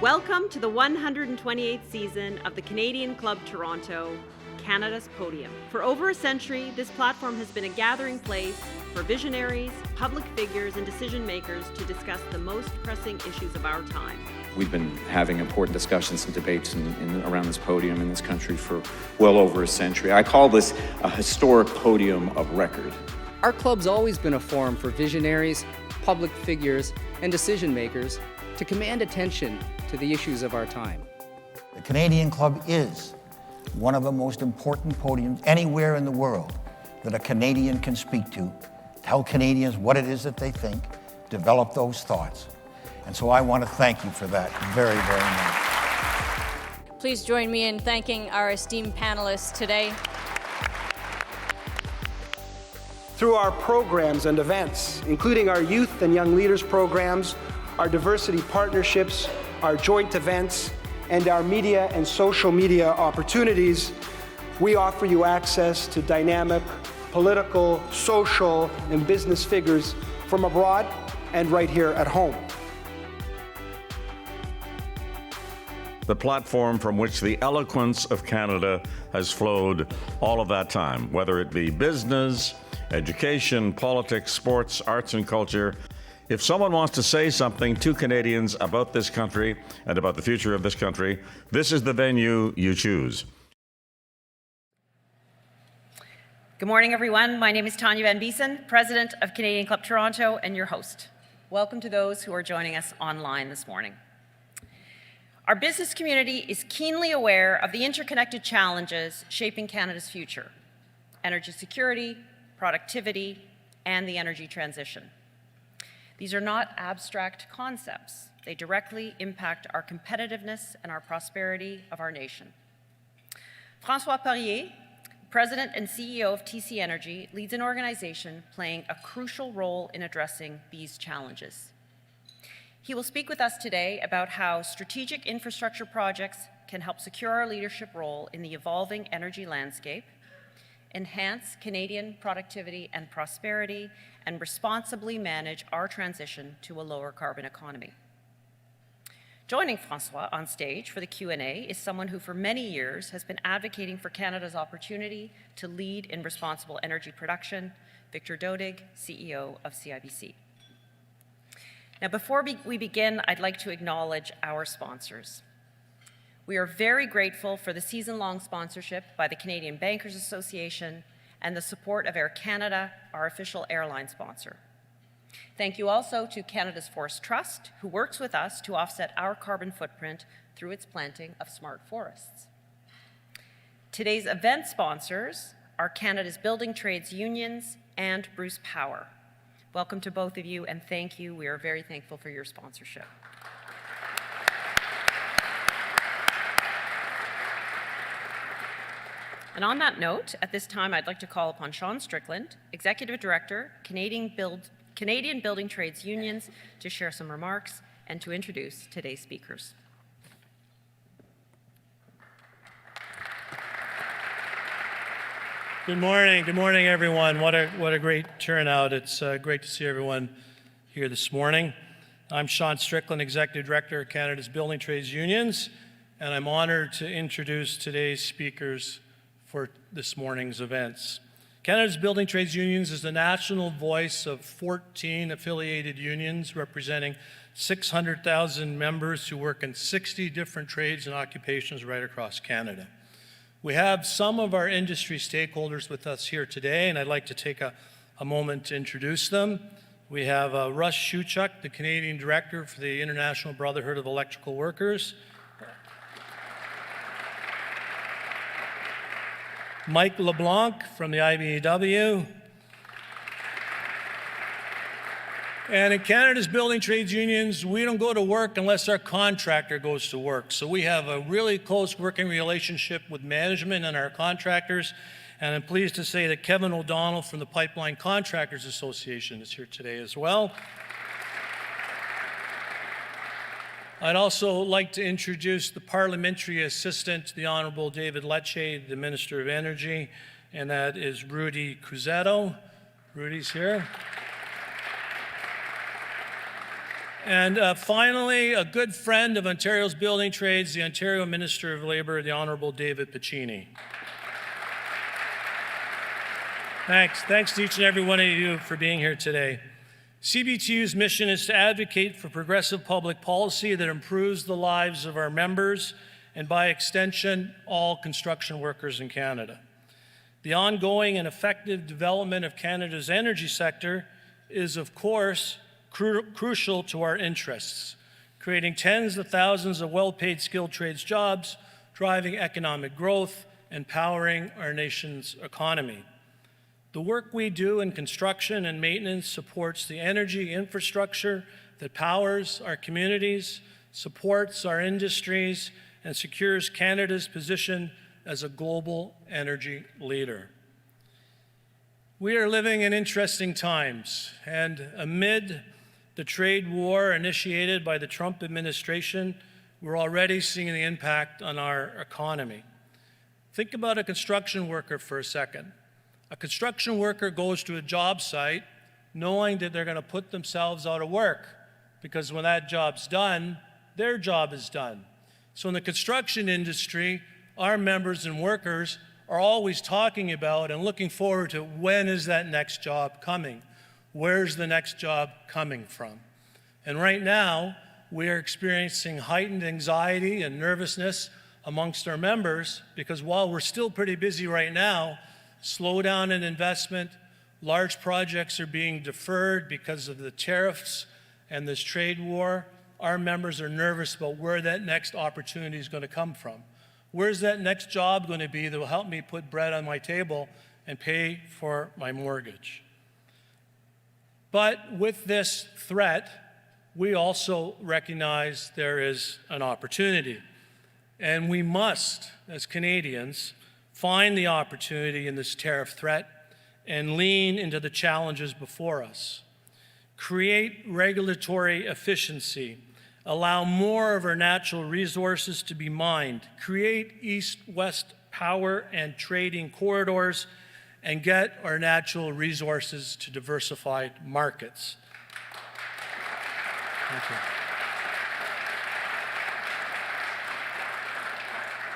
Welcome to the 128th season of the Canadian Club Toronto, Canada's Podium. For over a century, this platform has been a gathering place for visionaries, public figures, and decision makers to discuss the most pressing issues of our time. We've been having important discussions and debates around this podium in this country for well over a century. I call this a historic podium of record. Our club's always been a forum for visionaries, public figures, and decision makers to command attention to the issues of our time. The Canadian Club is one of the most important podiums anywhere in the world that a Canadian can speak to, tell Canadians what it is that they think, develop those thoughts. And so I want to thank you for that very, very much. Please join me in thanking our esteemed panelists today. Through our programs and events, including our youth and young leaders programs, our diversity partnerships, our joint events, and our media and social media opportunities, we offer you access to dynamic political, social, and business figures from abroad and right here at home. The platform from which the eloquence of Canada has flowed all of that time, whether it be business, education, politics, sports, arts and culture. If someone wants to say something to Canadians about this country and about the future of this country, this is the venue you choose. Good morning, everyone. My name is Tanya Van Biesen, President of Canadian Club Toronto and your host. Welcome to those who are joining us online this morning. Our business community is keenly aware of the interconnected challenges shaping Canada's future: energy security, productivity, and the energy transition. These are not abstract concepts. They directly impact our competitiveness and our prosperity of our nation. François Poirier, President and CEO of TC Energy, leads an organization playing a crucial role in addressing these challenges. He will speak with us today about how strategic infrastructure projects can help secure our leadership role in the evolving energy landscape, enhance Canadian productivity and prosperity, and responsibly manage our transition to a lower carbon economy. Joining Francois on stage for the Q&A is someone who for many years has been advocating for Canada's opportunity to lead in responsible energy production, Victor Dodig, CEO of CIBC. Now, before we begin, I'd like to acknowledge our sponsors. We are very grateful for the season-long sponsorship by the Canadian Bankers Association and the support of Air Canada, our official airline sponsor. Thank you also to Canada's Forest Trust, who works with us to offset our carbon footprint through its planting of smart forests. Today's event sponsors are Canada's Building Trades Unions and Bruce Power. Welcome to both of you, and thank you. We are very thankful for your sponsorship. And on that note, at this time, I'd like to call upon Sean Strickland, Executive Director, Canadian Building Trades Unions, to share some remarks and to introduce today's speakers. Good morning, everyone. What a great turnout. It's great to see everyone here this morning. I'm Sean Strickland, Executive Director of Canada's Building Trades Unions, and I'm honored to introduce today's speakers for this morning's events. Canada's Building Trades Unions is the national voice of 14 affiliated unions representing 600,000 members who work in 60 different trades and occupations right across Canada. We have some of our industry stakeholders with us here today, and I'd like to take a moment to introduce them. We have Russ Shuchuk, the Canadian Director for the International Brotherhood of Electrical Workers. Mike LeBlanc from the IBEW. And in Canada's Building Trades Unions, we don't go to work unless our contractor goes to work. So we have a really close working relationship with management and our contractors. And I'm pleased to say that Kevin O'Donnell from the Pipeline Contractors Association is here today as well. I'd also like to introduce the Parliamentary Assistant, the Honourable David Lecce, the Minister of Energy, and that is Rudy Cusetto. Rudy's here. And finally, a good friend of Ontario's building trades, the Ontario Minister of Labour, the Honourable David Piccini. Thanks to each and every one of you for being here today. CBTU's mission is to advocate for progressive public policy that improves the lives of our members and, by extension, all construction workers in Canada. The ongoing and effective development of Canada's energy sector is, of course, crucial to our interests, creating tens of thousands of well-paid skilled trades jobs, driving economic growth, and powering our nation's economy. The work we do in construction and maintenance supports the energy infrastructure that powers our communities, supports our industries, and secures Canada's position as a global energy leader. We are living in interesting times, and amid the trade war initiated by the Trump administration, we're already seeing the impact on our economy. Think about a construction worker for a second. A construction worker goes to a job site knowing that they're going to put themselves out of work, because when that job's done, their job is done. So in the construction industry, our members and workers are always talking about and looking forward to, when is that next job coming? Where's the next job coming from? And right now, we are experiencing heightened anxiety and nervousness amongst our members, because while we're still pretty busy right now, slowdown in investment, large projects are being deferred because of the tariffs and this trade war. Our members are nervous about where that next opportunity is going to come from. Where's that next job going to be that will help me put bread on my table and pay for my mortgage? But with this threat, we also recognize there is an opportunity. And we must, as Canadians, find the opportunity in this tariff threat and lean into the challenges before us. Create regulatory efficiency, allow more of our natural resources to be mined, create east-west power and trading corridors, and get our natural resources to diversified markets. Thank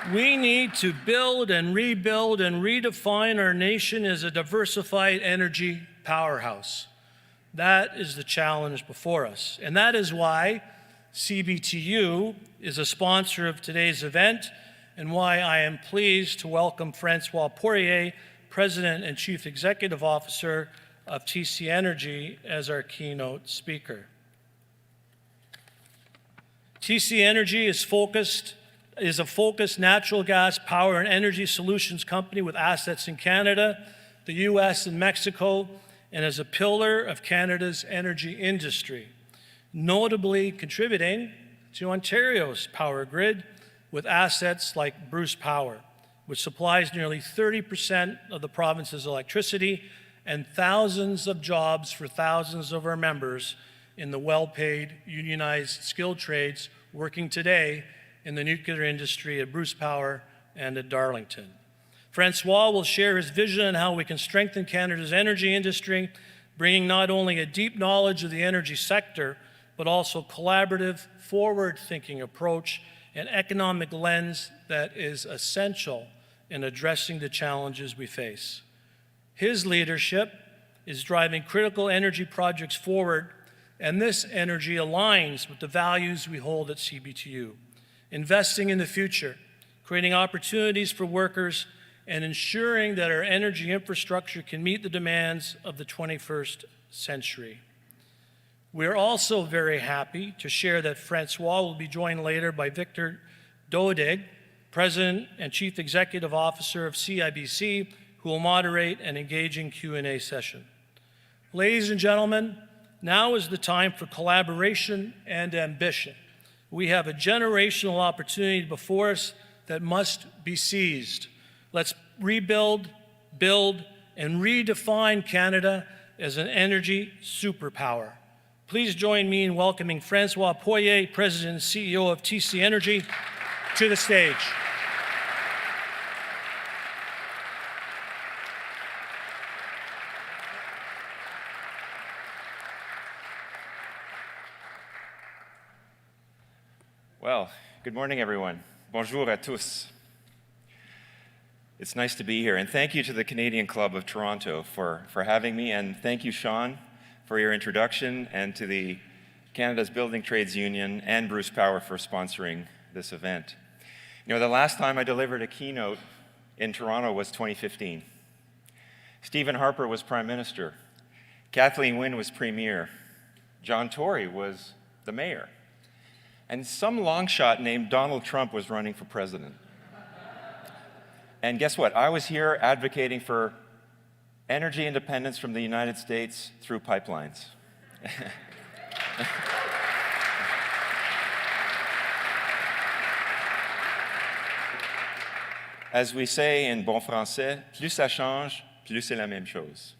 you. We need to build and rebuild and redefine our nation as a diversified energy powerhouse. That is the challenge before us. And that is why CBTU is a sponsor of today's event, and why I am pleased to welcome François Poirier, President and Chief Executive Officer of TC Energy, as our keynote speaker. TC Energy is a focused natural gas power and energy solutions company with assets in Canada, the US, and Mexico, and is a pillar of Canada's energy industry, notably contributing to Ontario's power grid with assets like Bruce Power, which supplies nearly 30% of the province's electricity and thousands of jobs for thousands of our members in the well-paid, unionized skilled trades working today in the nuclear industry at Bruce Power and at Darlington. Francois will share his vision on how we can strengthen Canada's energy industry, bringing not only a deep knowledge of the energy sector, but also collaborative, forward-thinking approach and economic lens that is essential in addressing the challenges we face. His leadership is driving critical energy projects forward, and this energy aligns with the values we hold at CBTU. Investing in the future, creating opportunities for workers, and ensuring that our energy infrastructure can meet the demands of the 21st century. We are also very happy to share that Francois will be joined later by Victor Dodig, President and Chief Executive Officer of CIBC, who will moderate an engaging Q&A session. Ladies and gentlemen, now is the time for collaboration and ambition. We have a generational opportunity before us that must be seized. Let's rebuild, build, and redefine Canada as an energy superpower. Please join me in welcoming François Poirier, President and CEO of TC Energy, to the stage. Well, good morning, everyone. Bonjour à tous. It's nice to be here, and thank you to the Canadian Club of Toronto for having me, and thank you, Sean, for your introduction, and to the Canada's Building Trades Union and Bruce Power for sponsoring this event. You know, the last time I delivered a keynote in Toronto was 2015. Stephen Harper was Prime Minister. Kathleen Wynne was Premier. John Tory was the Mayor. And some long shot named Donald Trump was running for president. And guess what? I was here advocating for energy independence from the United States through pipelines. As we say in bon français, plus ça change, plus c'est la même chose.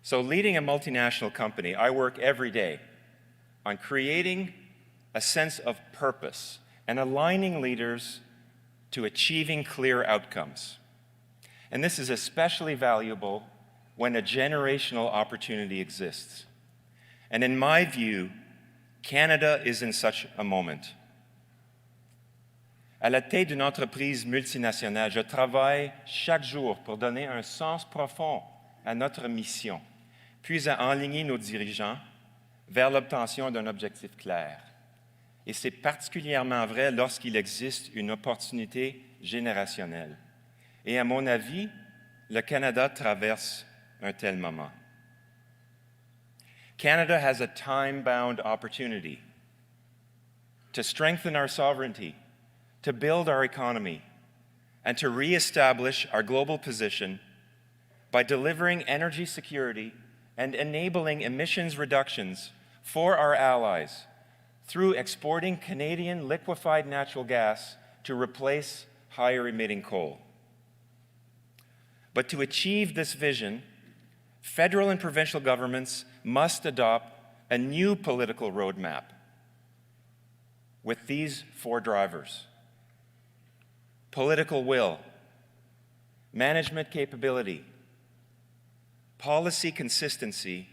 So leading a multinational company, I work every day on creating a sense of purpose and aligning leaders to achieving clear outcomes. And this is especially valuable when a generational opportunity exists. And in my view, Canada is in such a moment. À la tête d'une entreprise multinationale, je travaille chaque jour pour donner un sens profond à notre mission, puis à enligner nos dirigeants vers l'obtention d'un objectif clair. Et c'est particulièrement vrai lorsqu'il existe une opportunité générationnelle. Et à mon avis, le Canada traverse un tel moment. Canada has a time-bound opportunity to strengthen our sovereignty, to build our economy, and to reestablish our global position by delivering energy security and enabling emissions reductions for our allies through exporting Canadian liquefied natural gas to replace higher-emitting coal. But to achieve this vision, federal and provincial governments must adopt a new political roadmap with these 4 drivers: political will, management capability, policy consistency,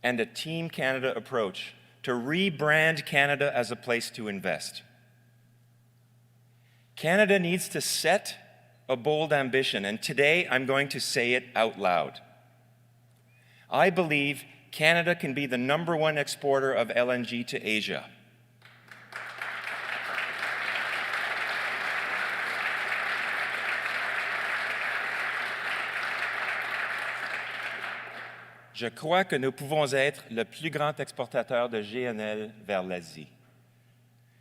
and a Team Canada approach to rebrand Canada as a place to invest. Canada needs to set a bold ambition, and today I'm going to say it out loud. I believe Canada can be the #1 exporter of LNG to Asia. Je crois que nous pouvons être le plus grand exportateur de GNL vers l'Asie.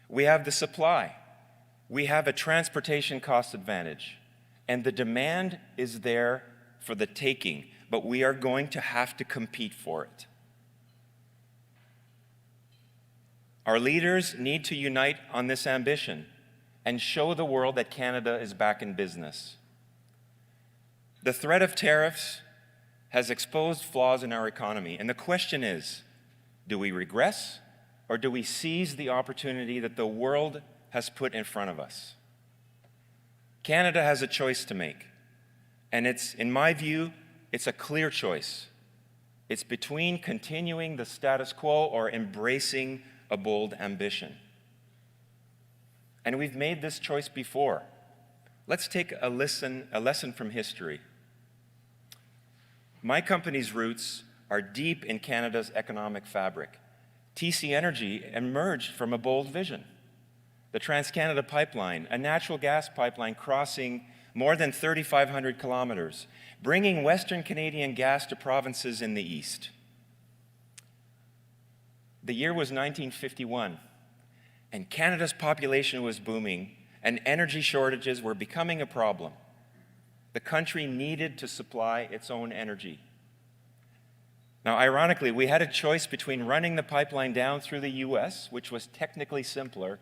We have the supply. We have a transportation cost advantage. And the demand is there for the taking, but we are going to have to compete for it. Our leaders need to unite on this ambition and show the world that Canada is back in business. The threat of tariffs has exposed flaws in our economy, and the question is, do we regress or do we seize the opportunity that the world has put in front of us? Canada has a choice to make, and in my view, it's a clear choice. It's between continuing the status quo or embracing a bold ambition. And we've made this choice before. Let's take a lesson from history. My company's roots are deep in Canada's economic fabric. TC Energy emerged from a bold vision. The Trans-Canada Pipeline, a natural gas pipeline crossing more than 3,500 kilometers, bringing Western Canadian gas to provinces in the east. The year was 1951, and Canada's population was booming, and energy shortages were becoming a problem. The country needed to supply its own energy. Now, ironically, we had a choice between running the pipeline down through the US, which was technically simpler,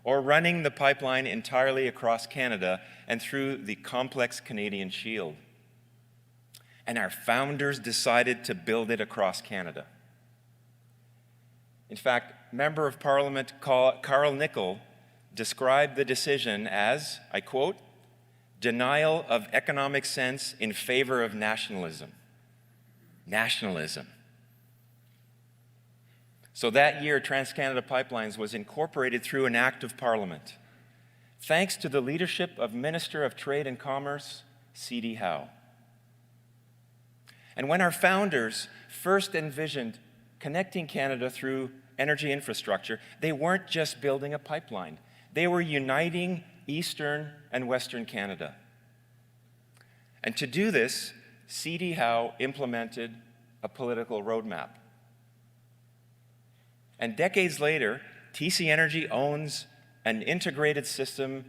or running the pipeline entirely across Canada and through the complex Canadian Shield. And our founders decided to build it across Canada. In fact, Member of Parliament Carl Nickel described the decision as, I quote, "denial of economic sense in favor of nationalism." Nationalism. So that year, Trans-Canada Pipelines was incorporated through an act of Parliament, thanks to the leadership of Minister of Trade and Commerce, C.D. Howe. And when our founders first envisioned connecting Canada through energy infrastructure, they weren't just building a pipeline. They were uniting Eastern and Western Canada. And to do this, C.D. Howe implemented a political roadmap. And decades later, TC Energy owns an integrated system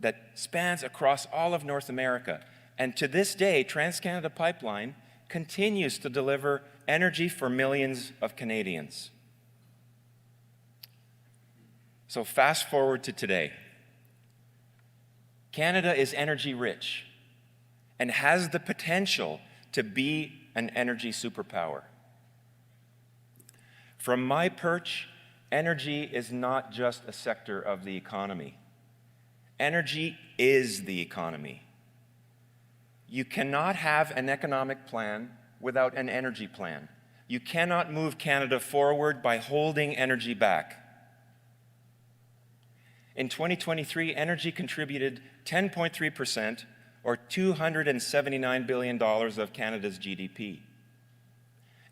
that spans across all of North America. And to this day, Trans-Canada Pipeline continues to deliver energy for millions of Canadians. So fast forward to today. Canada is energy rich and has the potential to be an energy superpower. From my perch, energy is not just a sector of the economy. Energy is the economy. You cannot have an economic plan without an energy plan. You cannot move Canada forward by holding energy back. In 2023, energy contributed 10.3%, or $279 billion of Canada's GDP.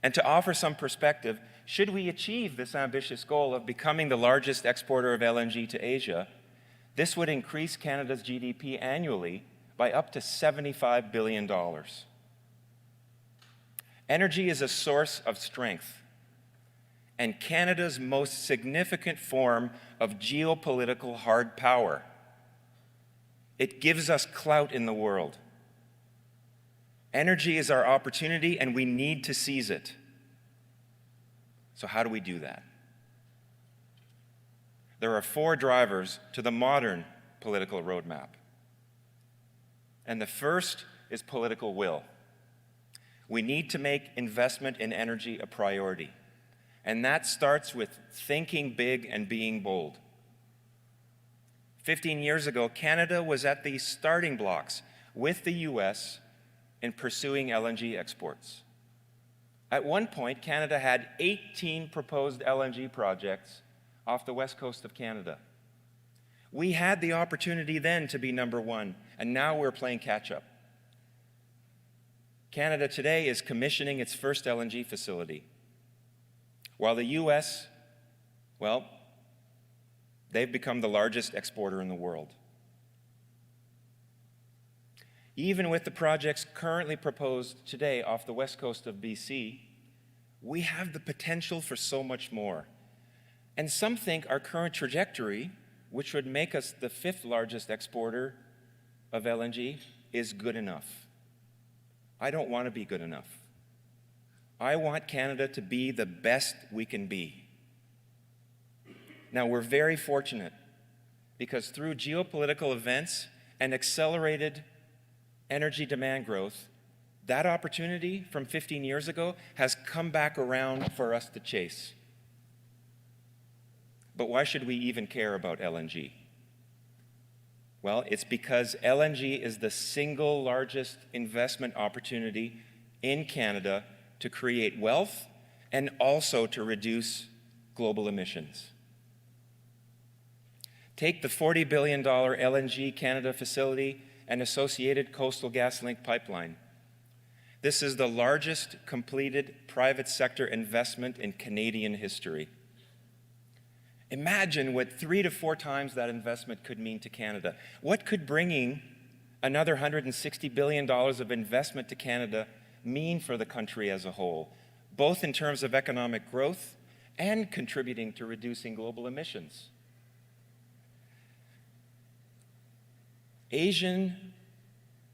And to offer some perspective, should we achieve this ambitious goal of becoming the largest exporter of LNG to Asia, this would increase Canada's GDP annually by up to $75 billion. Energy is a source of strength and Canada's most significant form of geopolitical hard power. It gives us clout in the world. Energy is our opportunity and we need to seize it. So how do we do that? There are 4 drivers to the modern political roadmap. And the first is political will. We need to make investment in energy a priority. And that starts with thinking big and being bold. 15 years ago, Canada was at the starting blocks with the US in pursuing LNG exports. At one point, Canada had 18 proposed LNG projects off the west coast of Canada. We had the opportunity then to be number 1, and now we're playing catch-up. Canada today is commissioning its first LNG facility, while the US, well, they've become the largest exporter in the world. Even with the projects currently proposed today off the west coast of BC, we have the potential for so much more. And some think our current trajectory, which would make us the 5th largest exporter of LNG, is good enough. I don't want to be good enough. I want Canada to be the best we can be. Now, we're very fortunate because through geopolitical events and accelerated energy demand growth, that opportunity from 15 years ago has come back around for us to chase. But why should we even care about LNG? Well, it's because LNG is the single largest investment opportunity in Canada to create wealth and also to reduce global emissions. Take the $40 billion LNG Canada facility and associated Coastal GasLink pipeline. This is the largest completed private sector investment in Canadian history. Imagine what 3 to 4 times that investment could mean to Canada. What could bringing another $160 billion of investment to Canada mean for the country as a whole, both in terms of economic growth and contributing to reducing global emissions? Asian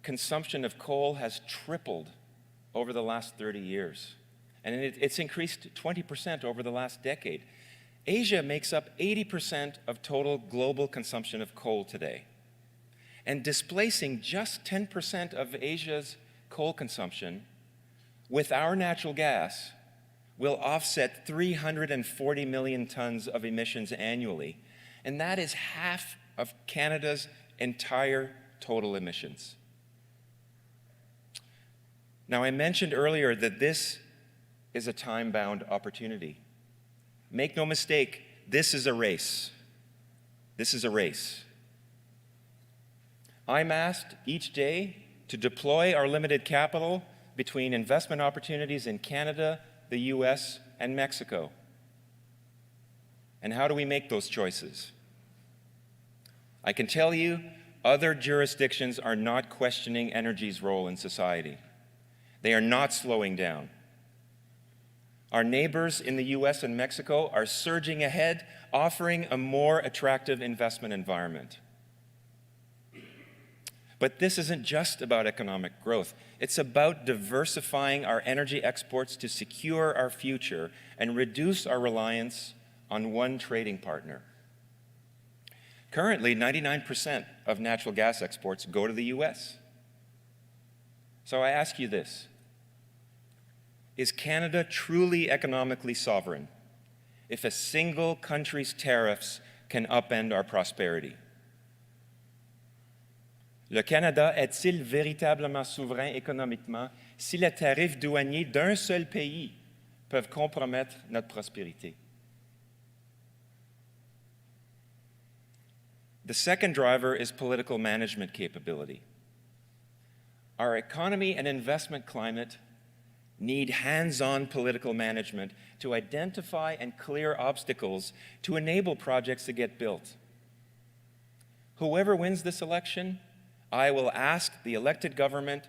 consumption of coal has tripled over the last 30 years, and it's increased 20% over the last decade. Asia makes up 80% of total global consumption of coal today. And displacing just 10% of Asia's coal consumption with our natural gas will offset 340 million tons of emissions annually. And that is half of Canada's entire total emissions. Now, I mentioned earlier that this is a time-bound opportunity. Make no mistake, this is a race. This is a race. I'm asked each day to deploy our limited capital between investment opportunities in Canada, the US, and Mexico. And how do we make those choices? I can tell you, other jurisdictions are not questioning energy's role in society. They are not slowing down. Our neighbors in the US and Mexico are surging ahead, offering a more attractive investment environment. But this isn't just about economic growth. It's about diversifying our energy exports to secure our future and reduce our reliance on one trading partner. Currently, 99% of natural gas exports go to the US. So I ask you this: is Canada truly economically sovereign if a single country's tariffs can upend our prosperity? Le Canada est-il véritablement souverain économiquement si les tarifs douaniers d'un seul pays peuvent compromettre notre prospérité? The second driver is political management capability. Our economy and investment climate need hands-on political management to identify and clear obstacles to enable projects to get built. Whoever wins this election, I will ask the elected government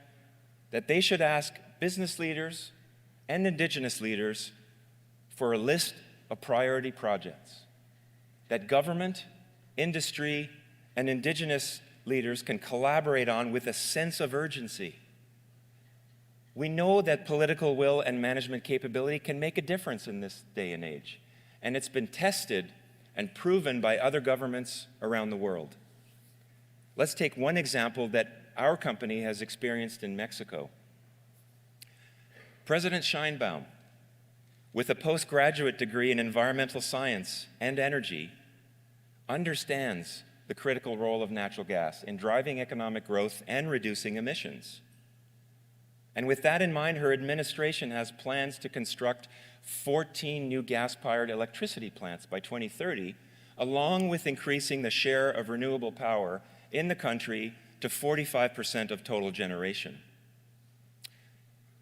that they should ask business leaders and Indigenous leaders for a list of priority projects that government, industry, and Indigenous leaders can collaborate on with a sense of urgency. We know that political will and management capability can make a difference in this day and age, and it's been tested and proven by other governments around the world. Let's take one example that our company has experienced in Mexico. President Sheinbaum, with a postgraduate degree in environmental science and energy, understands the critical role of natural gas in driving economic growth and reducing emissions. And with that in mind, her administration has plans to construct 14 new gas-powered electricity plants by 2030, along with increasing the share of renewable power in the country to 45% of total generation.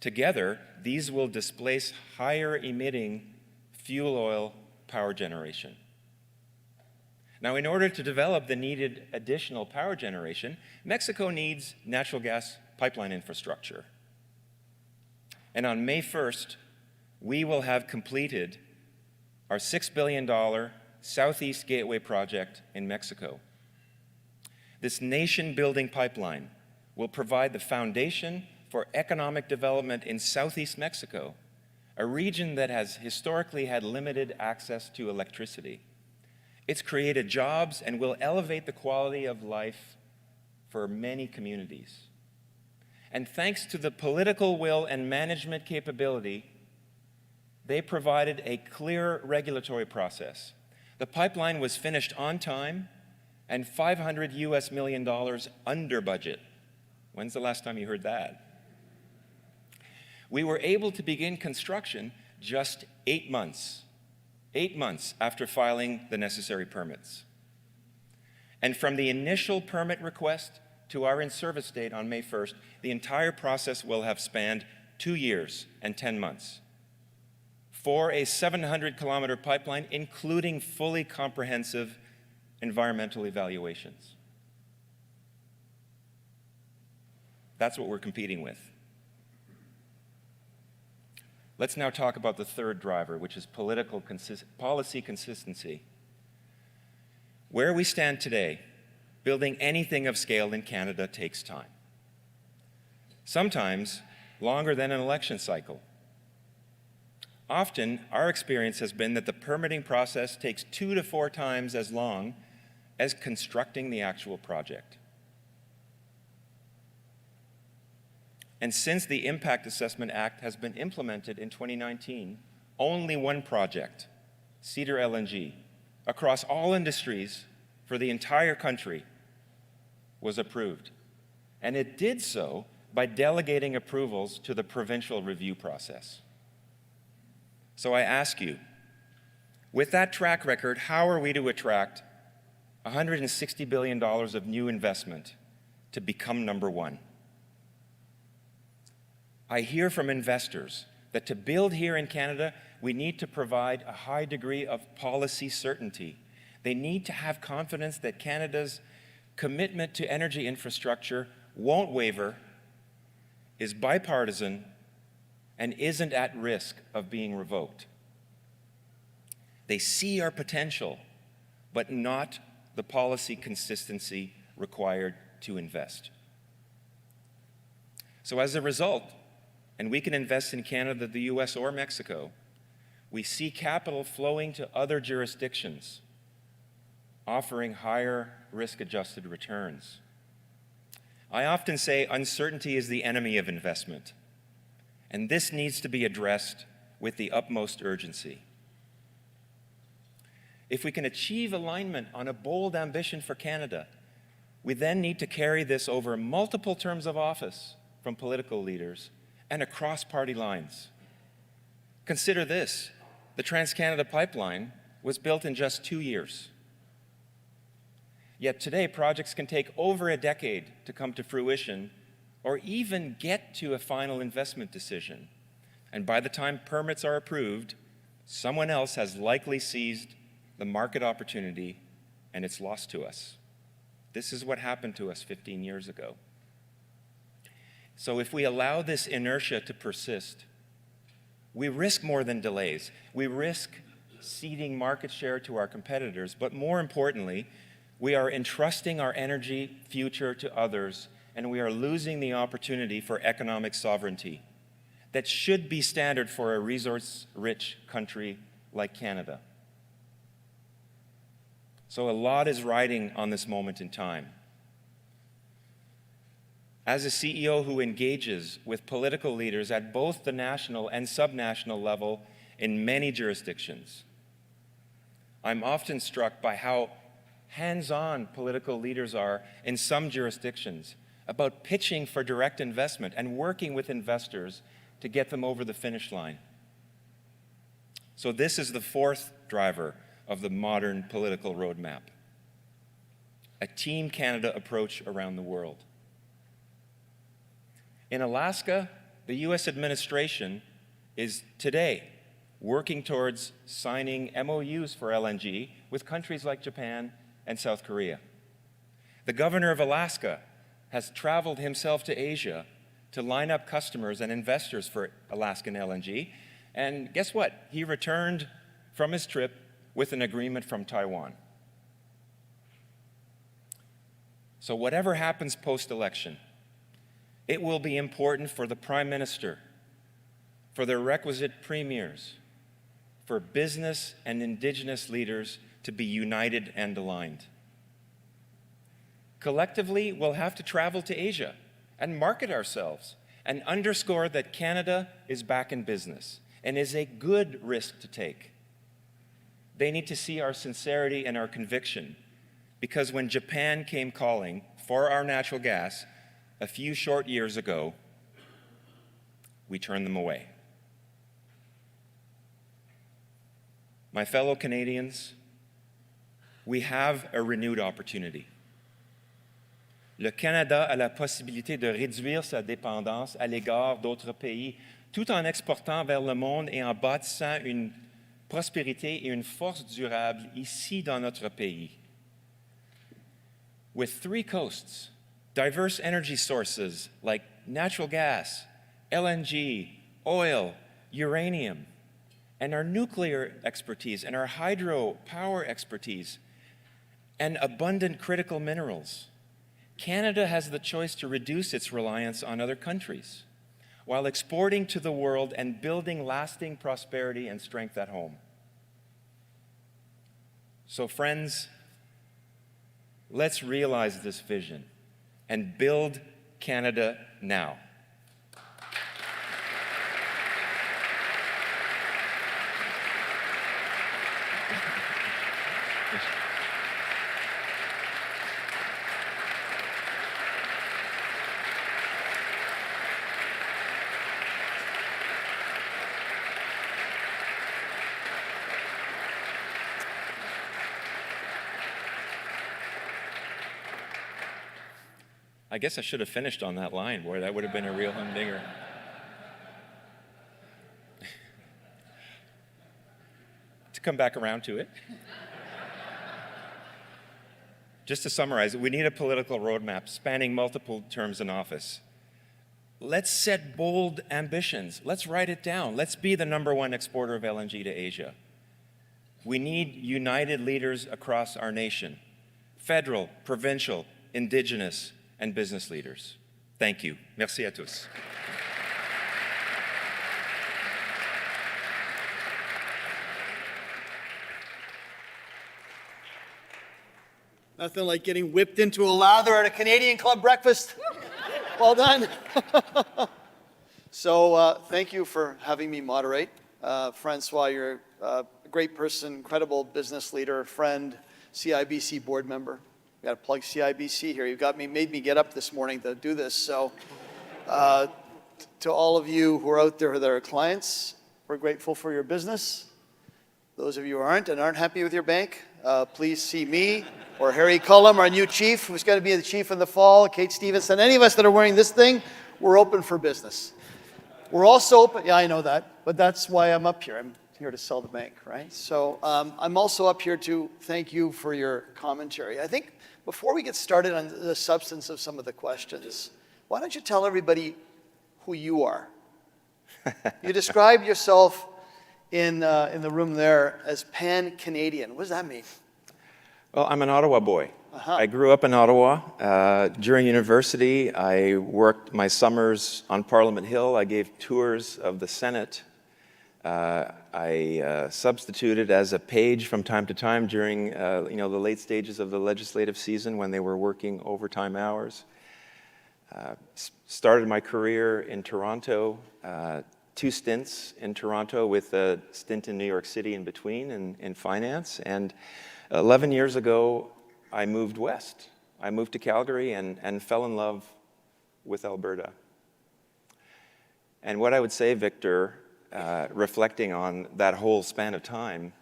Together, these will displace higher emitting fuel oil power generation. Now, in order to develop the needed additional power generation, Mexico needs natural gas pipeline infrastructure. And on May 1st, we will have completed our $6 billion Southeast Gateway project in Mexico. This nation-building pipeline will provide the foundation for economic development in Southeast Mexico, a region that has historically had limited access to electricity. It's created jobs and will elevate the quality of life for many communities. And thanks to the political will and management capability, they provided a clear regulatory process. The pipeline was finished on time and $500 million under budget. When's the last time you heard that? We were able to begin construction just 8 months after filing the necessary permits. And from the initial permit request to our in-service date on May 1st, the entire process will have spanned 2 years and 10 months for a 700-kilometer pipeline, including fully comprehensive environmental evaluations. That's what we're competing with. Let's now talk about the third driver, which is policy consistency. Where we stand today, building anything of scale in Canada takes time. Sometimes longer than an election cycle. Often, our experience has been that the permitting process takes 2 to 4 times as long as constructing the actual project. And since the Impact Assessment Act has been implemented in 2019, only one project, Cedar LNG, across all industries for the entire country, was approved. And it did so by delegating approvals to the provincial review process. So I ask you, With that track record, how are we to attract $160 billion of new investment to become number one? I hear from investors that to build here in Canada, we need to provide a high degree of policy certainty. They need to have confidence that Canada's commitment to energy infrastructure won't waver, is bipartisan, and isn't at risk of being revoked. They see our potential, but not the policy consistency required to invest. So as a result, and we can invest in Canada, the US, or Mexico, we see capital flowing to other jurisdictions, offering higher risk-adjusted returns. I often say uncertainty is the enemy of investment, and this needs to be addressed with the utmost urgency. If we can achieve alignment on a bold ambition for Canada, we then need to carry this over multiple terms of office from political leaders and across party lines. Consider this: the Trans-Canada Pipeline was built in just 2 years. Yet today, projects can take over a decade to come to fruition or even get to a final investment decision. And by the time permits are approved, someone else has likely seized the market opportunity and it's lost to us. This is what happened to us 15 years ago. So if we allow this inertia to persist, we risk more than delays. We risk ceding market share to our competitors, but more importantly, we are entrusting our energy future to others, and we are losing the opportunity for economic sovereignty that should be standard for a resource-rich country like Canada. So a lot is riding on this moment in time. As a CEO who engages with political leaders at both the national and subnational level in many jurisdictions, I'm often struck by how hands-on political leaders are in some jurisdictions about pitching for direct investment and working with investors to get them over the finish line. So this is the fourth driver of the modern political roadmap: a Team Canada approach around the world. In Alaska, the US administration is today working towards signing MOUs for LNG with countries like Japan and South Korea. The governor of Alaska has traveled himself to Asia to line up customers and investors for Alaskan LNG. And guess what? He returned from his trip with an agreement from Taiwan. So whatever happens post-election, it will be important for the Prime Minister, for the requisite premiers, for business and Indigenous leaders to be united and aligned. Collectively, we'll have to travel to Asia and market ourselves and underscore that Canada is back in business and is a good risk to take. They need to see our sincerity and our conviction, because when Japan came calling for our natural gas a few short years ago, we turned them away. My fellow Canadians, we have a renewed opportunity. Le Canada a la possibilité de réduire sa dépendance à l'égard d'autres pays, tout en exportant vers le monde et en bâtissant une prospérité et une force durable ici dans notre pays. With 3 coasts, diverse energy sources like natural gas, LNG, oil, uranium, and our nuclear expertise and our hydro power expertise, and abundant critical minerals, Canada has the choice to reduce its reliance on other countries while exporting to the world and building lasting prosperity and strength at home. So friends, let's realize this vision and build Canada now. I guess I should have finished on that line, boy. That would have been a real humdinger. To come back around to it. Just to summarize, we need a political roadmap spanning multiple terms in office. Let's set bold ambitions. Let's write it down. Let's be the #1 exporter of LNG to Asia. We need united leaders across our nation, federal, provincial, Indigenous, and business leaders. Thank you. Merci à tous. Nothing like getting whipped into a lather at a Canadian Club breakfast. Well done. So thank you for having me moderate. Francois, you're a great person, incredible business leader, friend, CIBC board member. We got to plug CIBC here. You made me get up this morning to do this. So to all of you who are out there that are clients, we're grateful for your business. Those of you who aren't and aren't happy with your bank, please see me or Harry Cullum, our new chief, who's going to be the chief in the fall, Kate Stevenson. Any of us that are wearing this thing, we're open for business. We're also open, yeah, I know that, but that's why I'm up here. I'm here to sell the bank, right? So I'm also up here to thank you for your commentary. I think before we get started on the substance of some of the questions, why don't you tell everybody who you are? You described yourself in the room there as pan-Canadian. What does that mean? Well, I'm an Ottawa boy. I grew up in Ottawa. During university, I worked my summers on Parliament Hill. I gave tours of the Senate. I substituted as a page from time to time during the late stages of the legislative season when they were working overtime hours. Started my career in Toronto, 2 stints in Toronto with a stint in New York City in between in finance. And 11 years ago, I moved west. I moved to Calgary and fell in love with Alberta. And what I would say, Victor, reflecting on that whole span of time,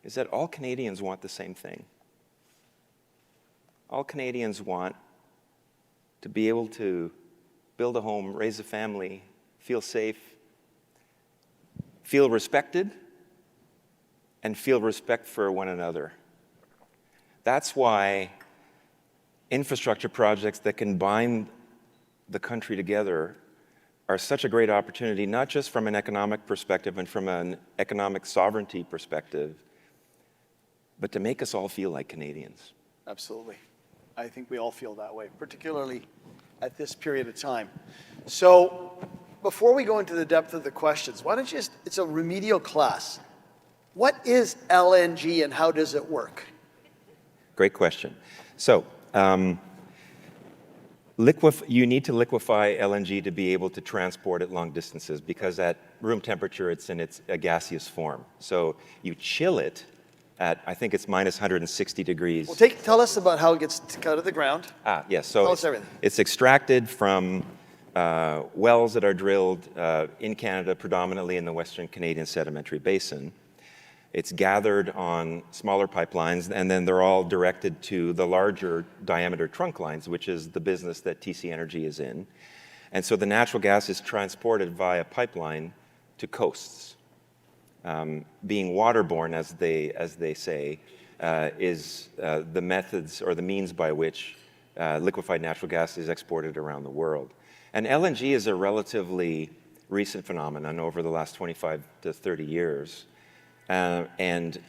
is that all Canadians want the same thing. All Canadians want to be able to build a home, raise a family, feel safe, feel respected, and feel respect for one another. That's why infrastructure projects that can bind the country together are such a great opportunity, not just from an economic perspective and from an economic sovereignty perspective, but to make us all feel like Canadians. Absolutely. I think we all feel that way, particularly at this period of time. So before we go into the depth of the questions, why don't you just, it's a remedial class. What is LNG and how does it work? Great question. So, you need to liquefy LNG to be able to transport it long distances because at room temperature it's in a gaseous form. So you chill it at, I think it's minus 160 degrees. Well, tell us about how it gets out of the ground. Yes. So tell us everything. It's extracted from wells that are drilled in Canada, predominantly in the Western Canadian Sedimentary Basin. It's gathered on smaller pipelines, and then they're all directed to the larger diameter trunk lines, which is the business that TC Energy is in. And so the natural gas is transported via pipeline to coasts. Being waterborne, as they say, is the methods or the means by which liquefied natural gas is exported around the world. And LNG is a relatively recent phenomenon over the last 25 to 30 years. And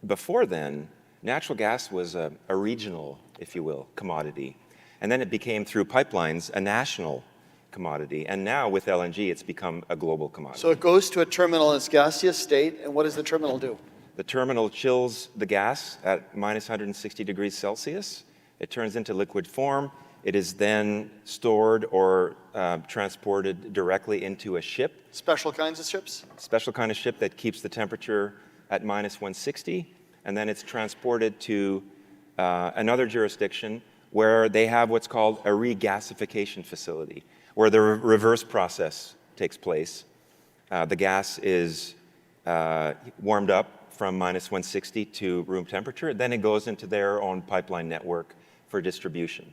before then, natural gas was a regional, if you will, commodity. And then it became, through pipelines, a national commodity. And now, with LNG, it's become a global commodity. So it goes to a terminal in its gaseous state, and what does the terminal do? The terminal chills the gas at minus 160 degrees Celsius. It turns into liquid form. It is then stored or transported directly into a ship. Special kinds of ships? Special kind of ship that keeps the temperature at minus 160, and then it's transported to another jurisdiction where they have what's called a regasification facility, where the reverse process takes place. The gas is warmed up from minus 160 to room temperature, then it goes into their own pipeline network for distribution.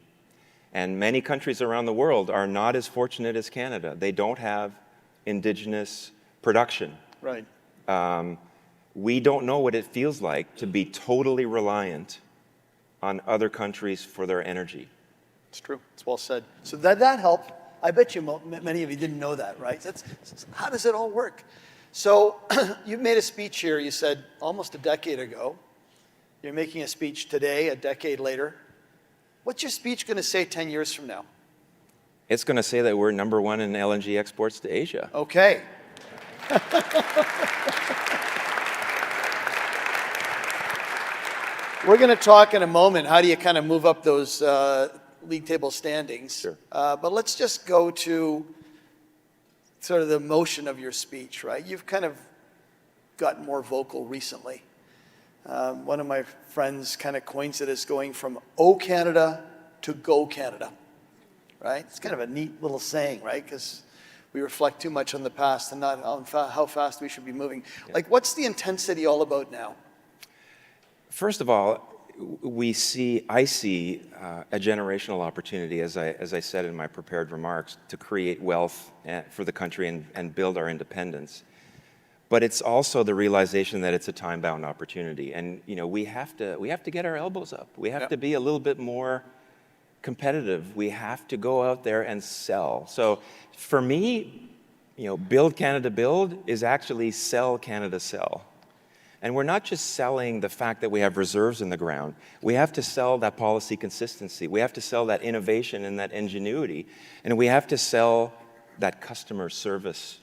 And many countries around the world are not as fortunate as Canada. They don't have indigenous production. Right. We don't know what it feels like to be totally reliant on other countries for their energy. It's true. It's well said. So that helped. I bet you many of you didn't know that, right? How does it all work? So you made a speech here, you said, almost a decade ago. You're making a speech today, a decade later. What's your speech going to say 10 years from now? It's going to say that we're #1 in LNG exports to Asia. Okay. We're going to talk in a moment, how do you kind of move up those league table standings. Sure. But let's just go to sort of the motion of your speech, right? You've kind of gotten more vocal recently. One of my friends kind of coins it as going from "Oh Canada" to "Go Canada," right? It's kind of a neat little saying, right? Because we reflect too much on the past and not on how fast we should be moving. Yeah. Like, what's the intensity all about now? First of all, I see a generational opportunity, as I said in my prepared remarks, to create wealth for the country and build our independence. But it's also the realization that it's a time-bound opportunity, and we have to get our elbows up. We have to be a little bit more competitive. We have to go out there and sell. So for me, Build Canada Build is actually Sell Canada Sell. And we're not just selling the fact that we have reserves in the ground. We have to sell that policy consistency. We have to sell that innovation and that ingenuity. And we have to sell that customer service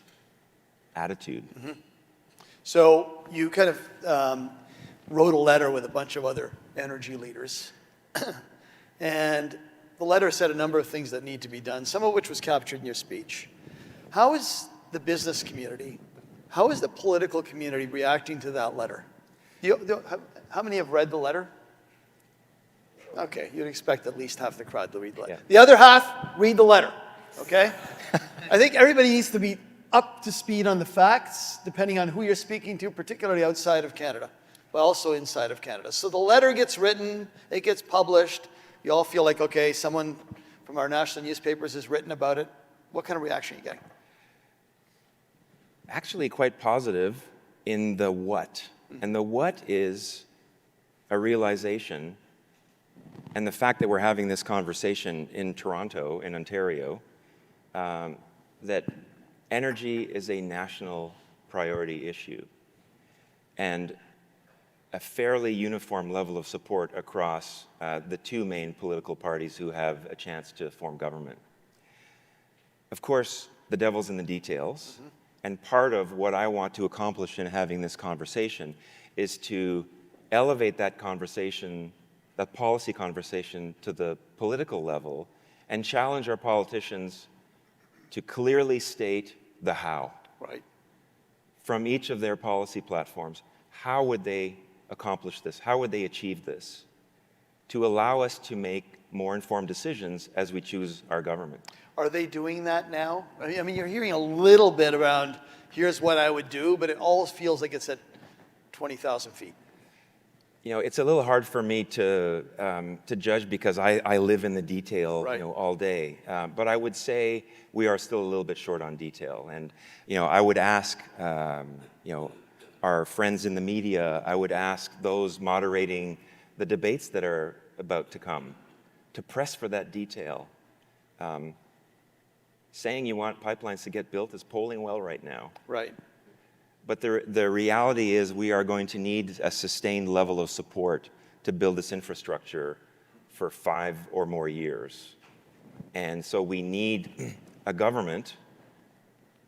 attitude. Mm-hmm. So you kind of wrote a letter with a bunch of other energy leaders. And the letter said a number of things that need to be done, some of which was captured in your speech. How is the business community, how is the political community reacting to that letter? How many have read the letter? Okay, you'd expect at least half the crowd to read the letter. Yeah. The other half, read the letter, okay? I think everybody needs to be up to speed on the facts, depending on who you're speaking to, particularly outside of Canada, but also inside of Canada. So the letter gets written, it gets published. You all feel like, okay, someone from our national newspapers has written about it. What kind of reaction are you getting? Actually quite positive in the what. And the what is a realization, and the fact that we're having this conversation in Toronto, in Ontario, that energy is a national priority issue, and a fairly uniform level of support across the two main political parties who have a chance to form government. Of course, the devil's in the details. Mm-hmm. And part of what I want to accomplish in having this conversation is to elevate that conversation, that policy conversation, to the political level and challenge our politicians to clearly state the how. Right. From each of their policy platforms, how would they accomplish this? How would they achieve this? To allow us to make more informed decisions as we choose our government. Are they doing that now? I mean, you're hearing a little bit around, here's what I would do, but it always feels like it's at 20,000 feet. It's a little hard for me to judge because I live in the detail, right, all day. But I would say we are still a little bit short on detail. And, I would ask, our friends in the media, I would ask those moderating the debates that are about to come to press for that detail. Saying you want pipelines to get built is polling well right now. Right. But the reality is we are going to need a sustained level of support to build this infrastructure for 5 or more years. And so we need a government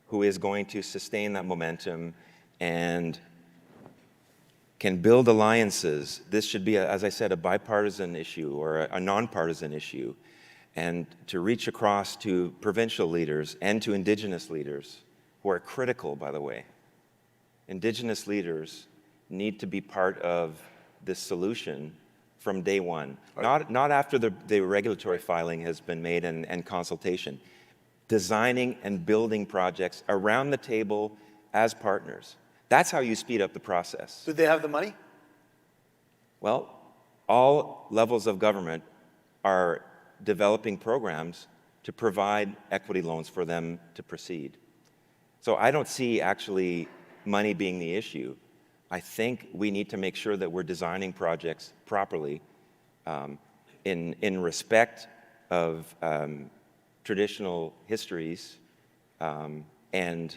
who is going to sustain that momentum and can build alliances. This should be, as I said, a bipartisan issue or a nonpartisan issue. And to reach across to provincial leaders and to Indigenous leaders, who are critical, by the way. Indigenous leaders need to be part of this solution from day one, not after the regulatory filing has been made and consultation. Designing and building projects around the table as partners. That's how you speed up the process. Do they have the money? Well, all levels of government are developing programs to provide equity loans for them to proceed. So I don't see actually money being the issue. I think we need to make sure that we're designing projects properly in respect of traditional histories, and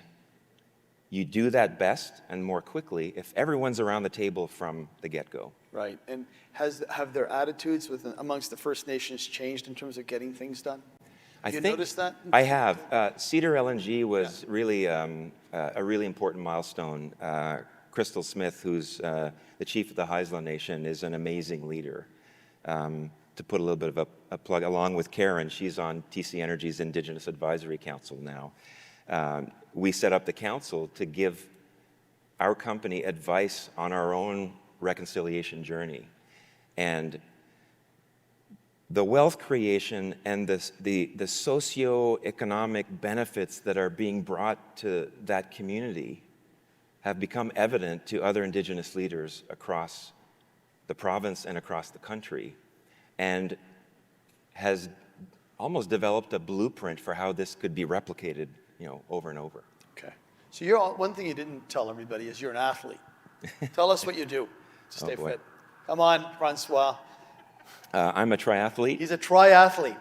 you do that best and more quickly if everyone's around the table from the get-go. Right. And have their attitudes amongst the First Nations changed in terms of getting things done? Have you noticed that? I have. Cedar LNG was really a really important milestone. Crystal Smith, who's the chief of the Haisla Nation, is an amazing leader. To put a little bit of a plug, along with Karen, she's on TC Energy's Indigenous Advisory Council now. We set up the council to give our company advice on our own reconciliation journey. And the wealth creation and the socio-economic benefits that are being brought to that community have become evident to other Indigenous leaders across the province and across the country, and has almost developed a blueprint for how this could be replicated, over and over. Okay. So one thing you didn't tell everybody is you're an athlete. Tell us what you do to stay fit. Come on, Francois. I'm a triathlete. He's a triathlete.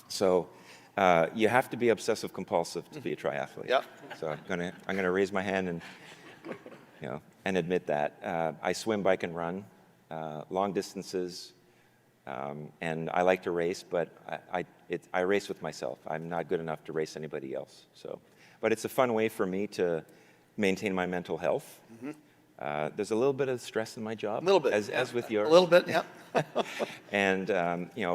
So you have to be obsessive compulsive to be a triathlete. Yep. So I'm gonna raise my hand and admit that. I swim, bike, and run long distances, and I like to race, but I race with myself. I'm not good enough to race anybody else. But it's a fun way for me to maintain my mental health. Mm-hmm. There's a little bit of stress in my job, a little bit, as with yours. A little bit, yeah. And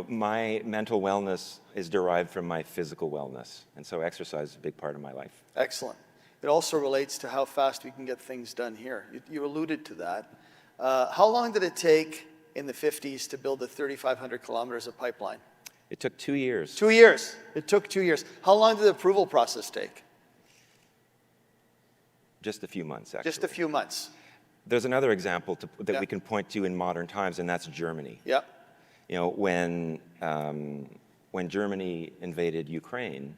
my mental wellness is derived from my physical wellness, and so exercise is a big part of my life. Excellent. It also relates to how fast we can get things done here. You alluded to that. How long did it take in the 50s to build the 3,500 kilometers of pipeline? It took 2 years. 2 years. It took 2 years. How long did the approval process take? Just a few months, actually. Just a few months. There's another example that we can point to in modern times, and that's Germany. Yeah. When Germany invaded Ukraine,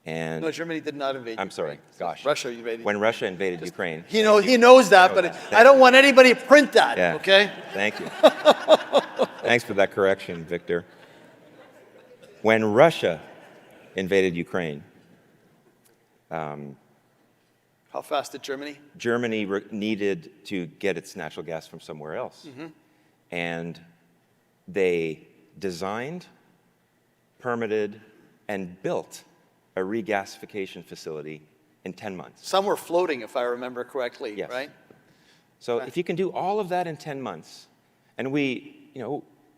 and no, Germany did not invade. I'm sorry, gosh. Russia invaded. When Russia invaded Ukraine. He knows that, but I don't want anybody to print that. Yeah. Okay. Thank you. Thanks for that correction, Victor. When Russia invaded Ukraine. How fast did Germany? Germany needed to get its natural gas from somewhere else. Mm-hmm. And they designed, permitted, and built a regasification facility in 10 months. Some were floating, if I remember correctly, yes. Right? So if you can do all of that in 10 months, and we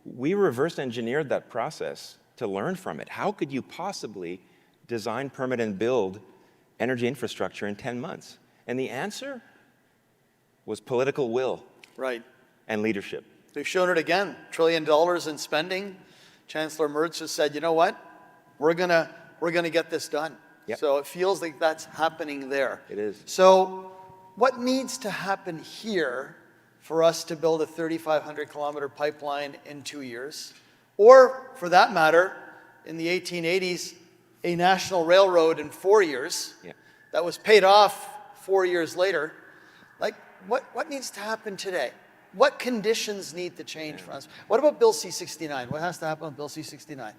reverse engineered that process to learn from it. How could you possibly design, permit, and build energy infrastructure in 10 months? And the answer was political will. Right. And leadership. They've shown it again. $1 trillion in spending. Chancellor Merz has said, you know what? We're gonna get this done. Yep. So it feels like that's happening there. It is. So what needs to happen here for us to build a 3,500 kilometer pipeline in 2 years? Or, for that matter, in the 1880s, a national railroad in 4 years that was paid off 4 years later. Like, what needs to happen today? What conditions need to change for us? What about Bill C-69? What has to happen with Bill C-69?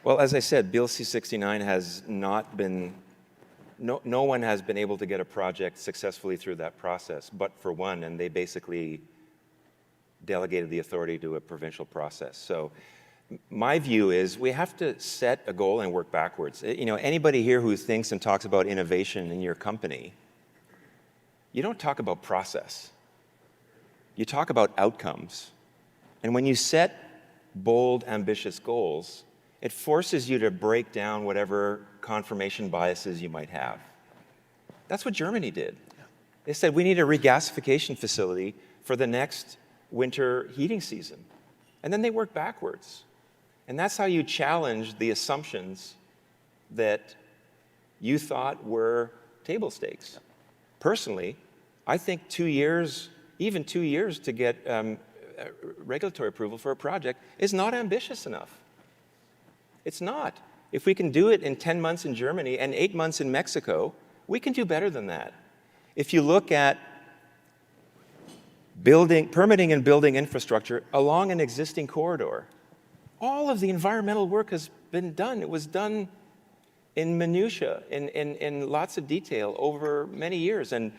Well, as I said, Bill C-69 has not been, no one has been able to get a project successfully through that process, but for one, and they basically delegated the authority to a provincial process. So my view is we have to set a goal and work backwards. Anybody here who thinks and talks about innovation in your company, you don't talk about process. You talk about outcomes. And when you set bold, ambitious goals, it forces you to break down whatever confirmation biases you might have. That's what Germany did. They said, we need a regasification facility for the next winter heating season. And then they worked backwards. And that's how you challenge the assumptions that you thought were table stakes. Personally, I think 2 years, even 2 years to get regulatory approval for a project is not ambitious enough. It's not. If we can do it in 10 months in Germany and 8 months in Mexico, we can do better than that. If you look at permitting and building infrastructure along an existing corridor, all of the environmental work has been done. It was done in minutia, in lots of detail over many years. And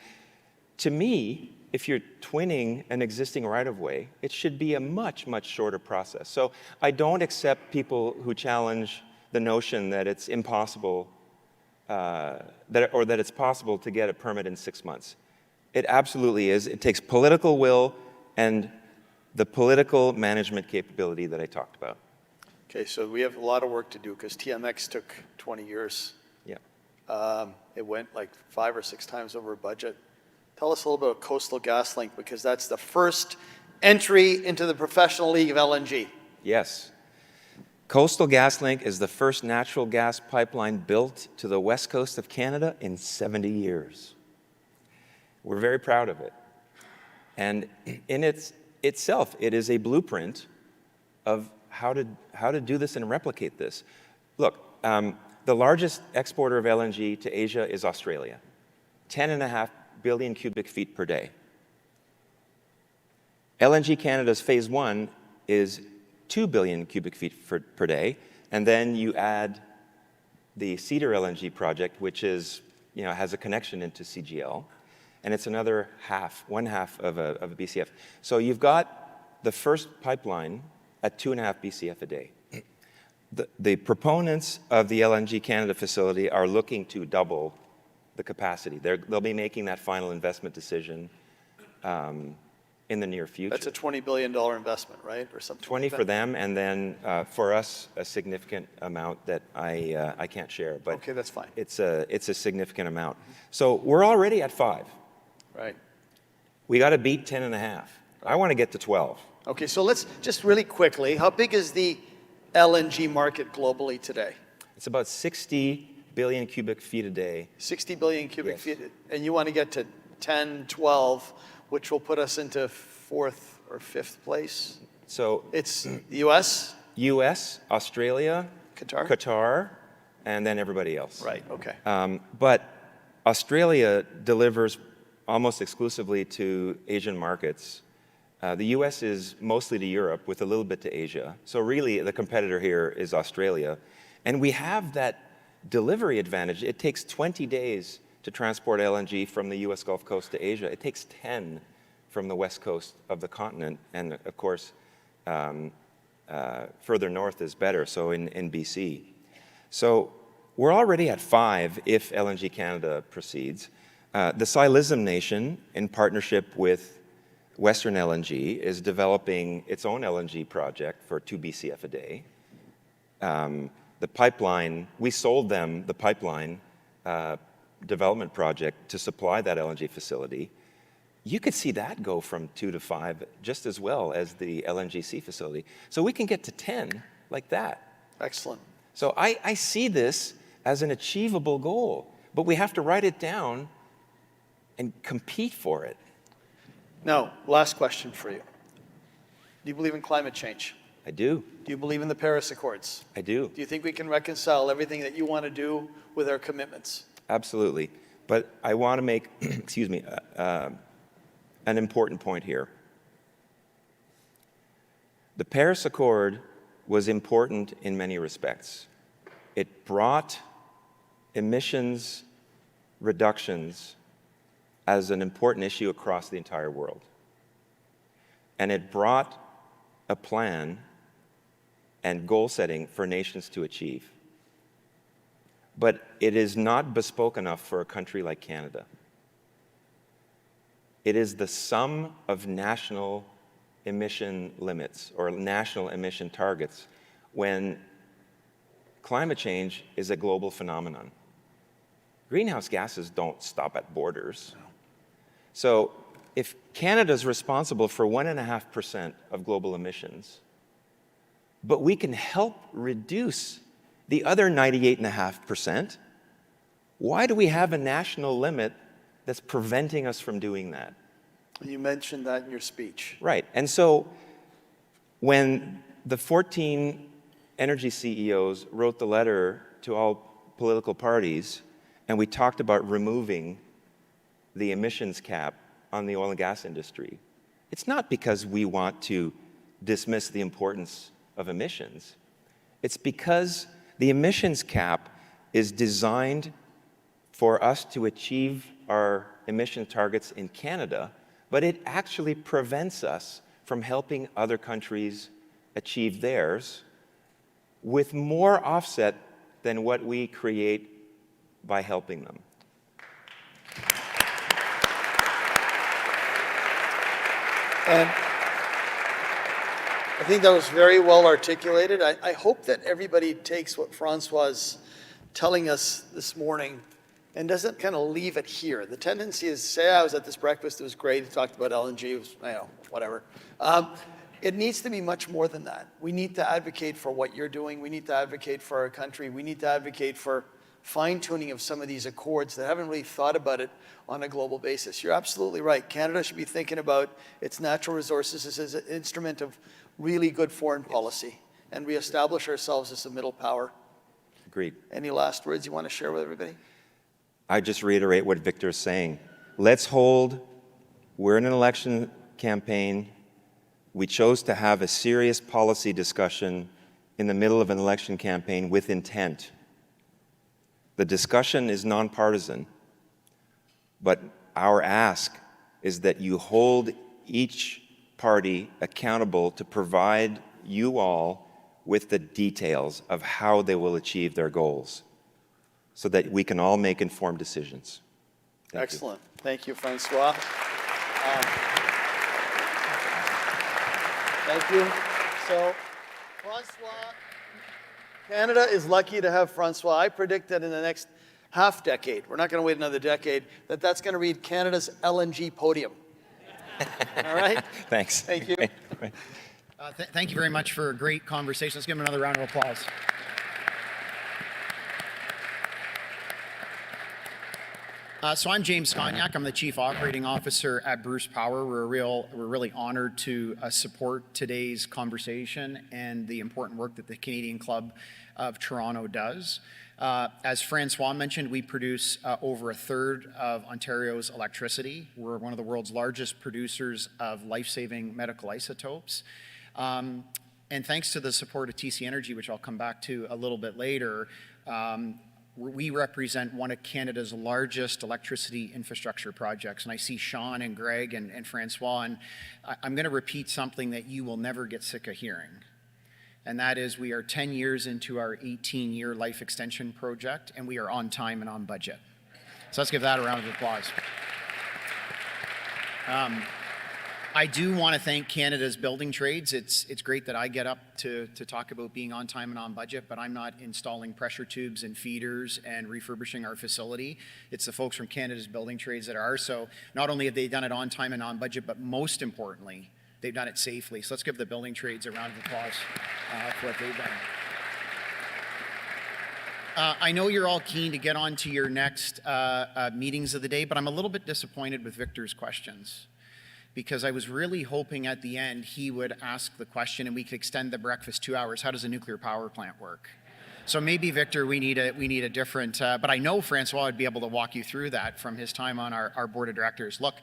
to me, if you're twinning an existing right-of-way, it should be a much, much shorter process. So I don't accept people who challenge the notion that it's impossible, that it's possible to get a permit in 6 months. It absolutely is. It takes political will and the political management capability that I talked about. Okay, so we have a lot of work to do because TMX took 20 years. Yeah. It went like 5 or 6 times over budget. Tell us a little bit about Coastal GasLink, because that's the first entry into the professional league of LNG. Yes. Coastal GasLink is the first natural gas pipeline built to the west coast of Canada in 70 years. We're very proud of it. And in itself, it is a blueprint of how to do this and replicate this. Look, the largest exporter of LNG to Asia is Australia, 10.5 billion cubic feet per day. LNG Canada's phase 1 is 2 billion cubic feet per day, and then you add the Cedar LNG project, which is, has a connection into CGL, and it's another one half of a BCF. So you've got the first pipeline at 2.5 BCF a day. The proponents of the LNG Canada facility are looking to double the capacity. They'll be making that final investment decision in the near future. That's a $20 billion investment, right? Or something 20 like that? for them, and then for us, a significant amount that I can't share. But okay, that's fine. It's a significant amount. So we're already at 5. Right. We got to beat 10.5. I want to get to 12. Okay, so let's just really quickly, how big is the LNG market globally today? It's about 60 billion cubic feet a day. 60 billion cubic Yes. feet, and you want to get to 10, 12, which will put us into 4th or 5th place? So it's the U.S.? U.S., Australia, Qatar, and then everybody else. Right, okay. But Australia delivers almost exclusively to Asian markets. The U.S. is mostly to Europe with a little bit to Asia. So really, the competitor here is Australia. And we have that delivery advantage. It takes 20 days to transport LNG from the U.S. Gulf Coast to Asia. It takes 10 from the west coast of the continent. And of course, further north is better, so in BC. So we're already at 5 if LNG Canada proceeds. The Silism Nation, in partnership with Western LNG, is developing its own LNG project for 2 BCF a day. The pipeline, we sold them the pipeline development project to supply that LNG facility. You could see that go from 2 to 5 just as well as the LNGC facility. So we can get to 10 like that. Excellent. So I see this as an achievable goal, but we have to write it down and compete for it. Now, last question for you. Do you believe in climate change? I do. Do you believe in the Paris Accords? I do. Do you think we can reconcile everything that you want to do with our commitments? Absolutely. But I want to make, excuse me, an important point here. The Paris Accord was important in many respects. It brought emissions reductions as an important issue across the entire world. And it brought a plan and goal setting for nations to achieve. But it is not bespoke enough for a country like Canada. It is the sum of national emission limits or national emission targets when climate change is a global phenomenon. Greenhouse gases don't stop at borders. So if Canada is responsible for 1.5% of global emissions, but we can help reduce the other 98.5%, why do we have a national limit that's preventing us from doing that? You mentioned that in your speech. Right. And so when the 14 energy CEOs wrote the letter to all political parties, and we talked about removing the emissions cap on the oil and gas industry. It's not because we want to dismiss the importance of emissions. It's because the emissions cap is designed for us to achieve our emission targets in Canada, but it actually prevents us from helping other countries achieve theirs with more offset than what we create by helping them. And I think that was very well articulated. I hope that everybody takes what Francois is telling us this morning and doesn't kind of leave it here. The tendency is, say, I was at this breakfast, it was great, he talked about LNG, it was, whatever. It needs to be much more than that. We need to advocate for what you're doing. We need to advocate for our country. We need to advocate for fine-tuning of some of these accords that haven't really thought about it on a global basis. You're absolutely right. Canada should be thinking about its natural resources as an instrument of really good foreign policy and reestablish ourselves as a middle power. Agreed. Any last words you want to share with everybody? I just reiterate what Victor is saying. We're in an election campaign. We chose to have a serious policy discussion in the middle of an election campaign with intent. The discussion is nonpartisan, but our ask is that you hold each party accountable to provide you all with the details of how they will achieve their goals so that we can all make informed decisions. Excellent. Thank you, Francois. Thank you. So, Francois, Canada is lucky to have Francois. I predict that in the next half decade, we're not going to wait another decade, that's going to be Canada's LNG podium. All right? Thanks. Thank you. Thank you very much for a great conversation. Let's give him another round of applause. So I'm James Scognac. I'm the Chief Operating Officer at Bruce Power. We're really honored to support today's conversation and the important work that the Canadian Club of Toronto does. As Francois mentioned, we produce over a third of Ontario's electricity. We're one of the world's largest producers of life-saving medical isotopes. And thanks to the support of TC Energy, which I'll come back to a little bit later, we represent one of Canada's largest electricity infrastructure projects. And I see Sean and Greg and Francois, and I'm going to repeat something that you will never get sick of hearing. And that is, we are 10 years into our 18-year life extension project, and we are on time and on budget. So let's give that a round of applause. I do want to thank Canada's building trades. It's great that I get up to talk about being on time and on budget, but I'm not installing pressure tubes and feeders and refurbishing our facility. It's the folks from Canada's building trades that are. So not only have they done it on time and on budget, but most importantly, they've done it safely. So let's give the building trades a round of applause for what they've done. I know you're all keen to get on to your next meetings of the day, but I'm a little bit disappointed with Victor's questions, because I was really hoping at the end he would ask the question and we could extend the breakfast 2 hours. How does a nuclear power plant work? So maybe, Victor, we need a different, but I know Francois would be able to walk you through that from his time on our board of directors. Look,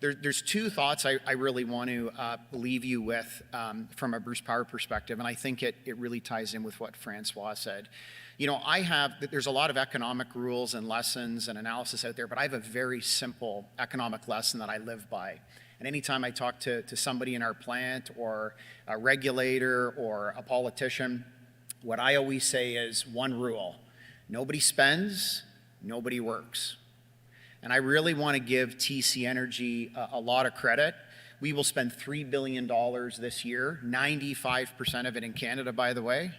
there's two thoughts I really want to leave you with from a Bruce Power perspective, and I think it really ties in with what Francois said. You know, there's a lot of economic rules and lessons and analysis out there, but I have a very simple economic lesson that I live by. And anytime I talk to somebody in our plant or a regulator or a politician, what I always say is one rule: nobody spends, nobody works. And I really want to give TC Energy a lot of credit. We will spend $3 billion this year, 95% of it in Canada, by the way.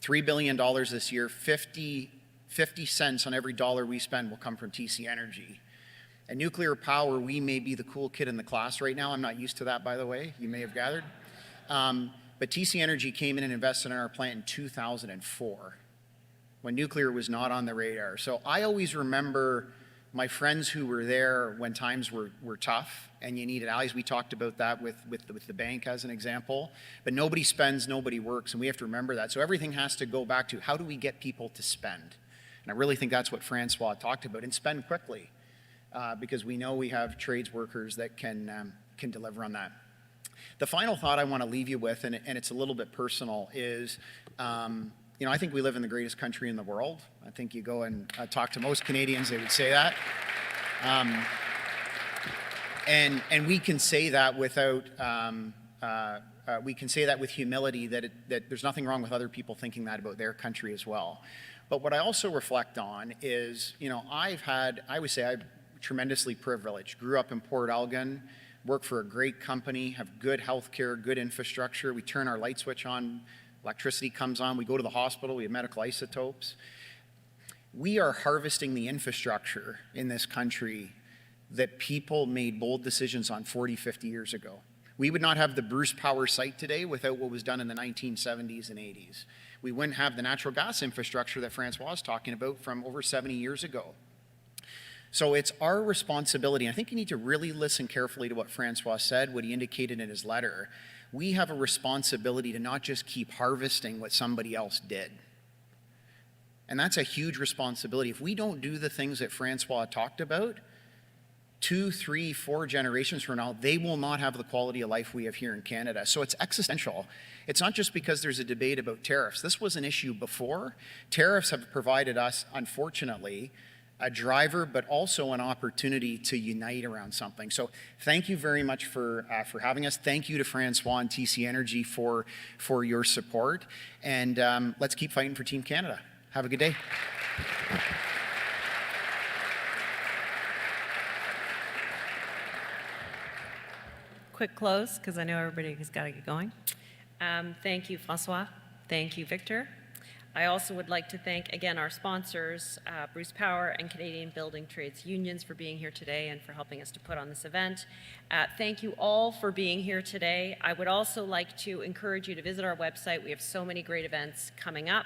$3 billion this year, 50 cents on every dollar we spend will come from TC Energy. At nuclear power, we may be the cool kid in the class right now. I'm not used to that, by the way. You may have gathered. But TC Energy came in and invested in our plant in 2004, when nuclear was not on the radar. So I always remember my friends who were there when times were tough and you needed allies. We talked about that with the bank as an example. But nobody spends, nobody works, and we have to remember that. So everything has to go back to how do we get people to spend? And I really think that's what Francois talked about, and spend quickly, because we know we have trades workers that can deliver on that. The final thought I want to leave you with, and it's a little bit personal, is you know, I think we live in the greatest country in the world. I think you go and talk to most Canadians, they would say that. And we can say that without, we can say that with humility, that there's nothing wrong with other people thinking that about their country as well. But what I also reflect on is, you know, I would say I'm tremendously privileged. Grew up in Port Elgin, work for a great company, have good health care, good infrastructure. We turn our light switch on, electricity comes on, we go to the hospital, we have medical isotopes. We are harvesting the infrastructure in this country that people made bold decisions on 40, 50 years ago. We would not have the Bruce Power site today without what was done in the 1970s and 80s. We wouldn't have the natural gas infrastructure that Francois was talking about from over 70 years ago. So it's our responsibility. I think you need to really listen carefully to what Francois said, what he indicated in his letter. We have a responsibility to not just keep harvesting what somebody else did. And that's a huge responsibility. If we don't do the things that Francois talked about, 2, 3, 4 generations from now, they will not have the quality of life we have here in Canada. So it's existential. It's not just because there's a debate about tariffs. This was an issue before. Tariffs have provided us, unfortunately, a driver, but also an opportunity to unite around something. So thank you very much for having us. Thank you to Francois and TC Energy for your support. And let's keep fighting for Team Canada. Have a good day. Quick close, because I know everybody has got to get going. Thank you, Francois. Thank you, Victor. I also would like to thank, again, our sponsors, Bruce Power and Canadian Building Trades Unions, for being here today and for helping us to put on this event. Thank you all for being here today. I would also like to encourage you to visit our website. We have so many great events coming up.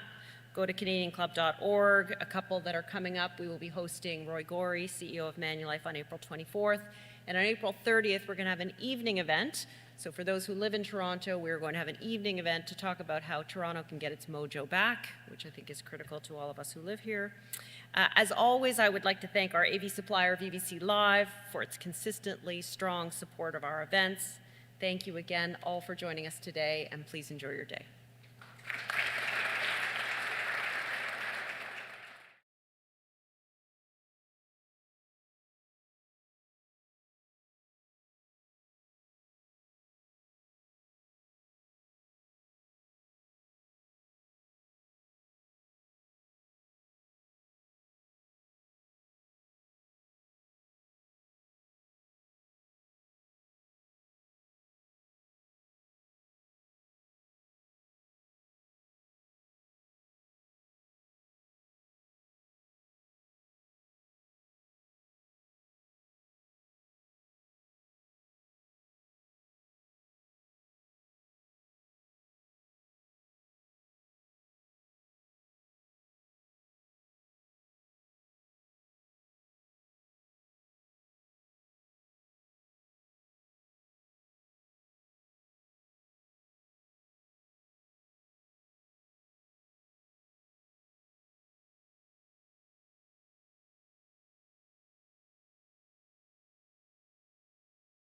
Go to canadianclub.org. A couple that are coming up, we will be hosting Roy Gorey, CEO of Manulife, on April 24th. And on April 30th, we're going to have an evening event. So for those who live in Toronto, we're going to have an evening event to talk about how Toronto can get its mojo back, which I think is critical to all of us who live here. As always, I would like to thank our AV supplier, VBC Live, for its consistently strong support of our events. Thank you again all for joining us today, and please enjoy your day.